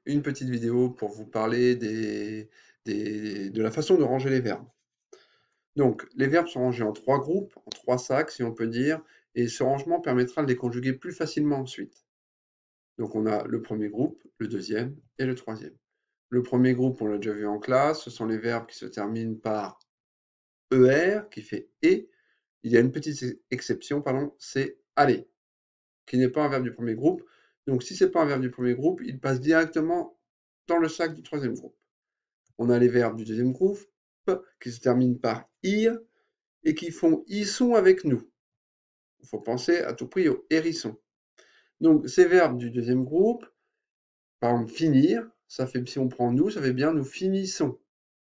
une petite vidéo pour vous parler de la façon de ranger les verbes. Donc, les verbes sont rangés en 3 groupes, en 3 sacs, si on peut dire, et ce rangement permettra de les conjuguer plus facilement ensuite. Donc, on a le premier groupe, le deuxième et le troisième. Le premier groupe, on l'a déjà vu en classe, ce sont les verbes qui se terminent par ER, qui fait et. Il y a une petite exception, pardon, c'est aller, qui n'est pas un verbe du premier groupe. Donc, si ce n'est pas un verbe du premier groupe, il passe directement dans le sac du troisième groupe. On a les verbes du deuxième groupe qui se terminent par ir et qui font ils sont avec nous. Il faut penser à tout prix au hérisson. Donc, ces verbes du deuxième groupe, par exemple finir, ça fait, si on prend nous, ça fait bien nous finissons.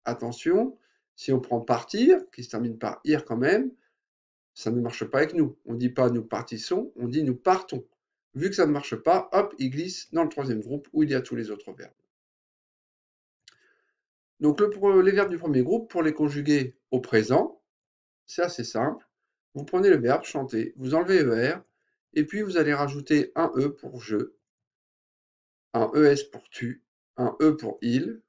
Attention, si on prend partir, qui se termine par ir quand même, ça ne marche pas avec nous. On ne dit pas nous partissons, on dit nous partons. Vu que ça ne marche pas, hop, il glisse dans le troisième groupe où il y a tous les autres verbes. Donc les verbes du premier groupe, pour les conjuguer au présent, c'est assez simple. Vous prenez le verbe chanter, vous enlevez ER, et puis vous allez rajouter un E pour je, un ES pour tu, un E pour il,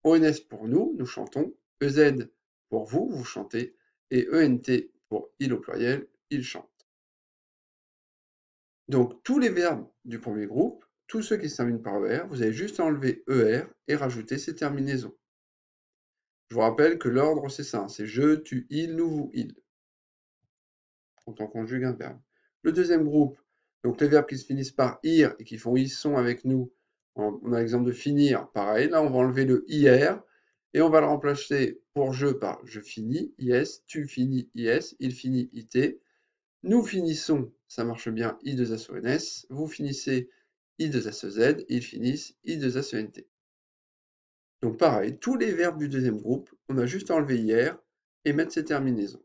ONS pour nous, nous chantons, EZ pour vous, vous chantez, et ENT pour il au pluriel, il chante. Donc tous les verbes du premier groupe, tous ceux qui se terminent par ER, vous avez juste à enlever ER et rajouter ces terminaisons. Je vous rappelle que l'ordre c'est ça, c'est je, tu, il, nous, vous, il. Quand on conjugue un verbe. Le deuxième groupe, donc les verbes qui se finissent par ir et qui font ils sont avec nous, on a l'exemple de finir, pareil, là on va enlever le ir et on va le remplacer pour je par je finis, is, tu finis, is, il finit, it, nous finissons, ça marche bien, i2sons, vous finissez, i2sez, ils finissent, i2sent. Donc pareil, tous les verbes du deuxième groupe, on a juste à enlever ir et mettre ces terminaisons.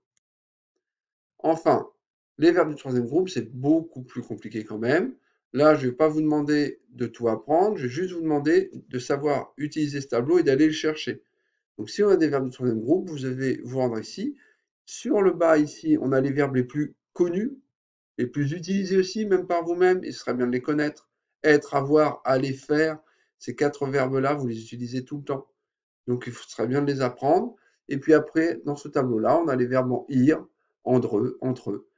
Enfin, les verbes du troisième groupe, c'est beaucoup plus compliqué quand même. Là, je ne vais pas vous demander de tout apprendre, je vais juste vous demander de savoir utiliser ce tableau et d'aller le chercher. Donc si on a des verbes du troisième groupe, vous allez vous rendre ici. Sur le bas ici, on a les verbes les plus connus, les plus utilisés aussi, même par vous-même, il serait bien de les connaître. Être, avoir, aller, faire, ces 4 verbes-là, vous les utilisez tout le temps. Donc il serait bien de les apprendre. Et puis après, dans ce tableau-là, on a les verbes en ir, entre eux.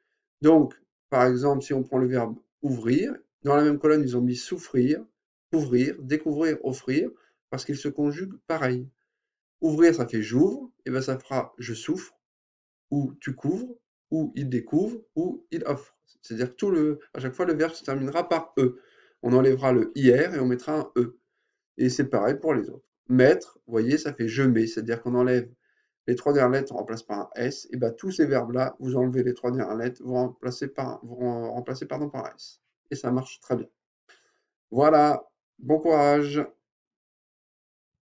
Donc, par exemple, si on prend le verbe ouvrir, dans la même colonne, ils ont mis souffrir, ouvrir, découvrir, offrir, parce qu'ils se conjuguent pareil. Ouvrir, ça fait j'ouvre, et bien ça fera je souffre, ou tu couvres, ou il découvre, ou il offre. C'est-à-dire que à chaque fois, le verbe se terminera par E. On enlèvera le IR et on mettra un E. Et c'est pareil pour les autres. Mettre, vous voyez, ça fait je mets, c'est-à-dire qu'on enlève les 3 dernières lettres, on remplace par un S, et bien tous ces verbes-là, vous enlevez les 3 dernières lettres, vous remplacez par un S. Et ça marche très bien. Voilà, bon courage.